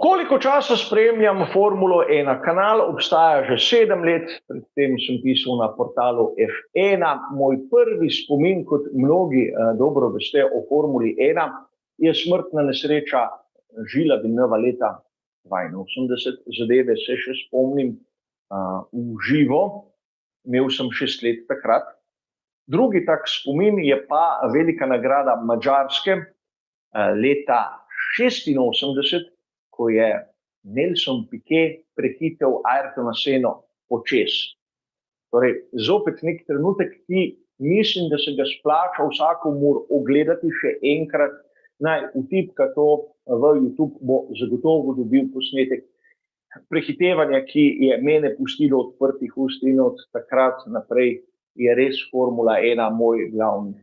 Koliko časa spremljam Formulo 1? Kanal obstaja že 7 let, predtem sem pisal na portalu F1. Moj prvi spomin, kot mnogi dobro veste o Formuli 1, je smrtna nesreča Gilesa Villeneuva leta 82. Zadeve se še spomnim v živo, imel sem 6 let takrat. Drugi tak spomin je pa velika nagrada Madžarske leta 86, ko je Nelson Piquet prehitel Ayrtona Senno počez. Torej, zopet nek trenutek, ki mislim, da se ga splača vsakomur ogledati še enkrat. Naj vtipka to v YouTube, bo zagotovo dobil posnetek prehitevanja, ki je mene pustilo odprtih ust, in od takrat naprej je res Formula 1 moj glavni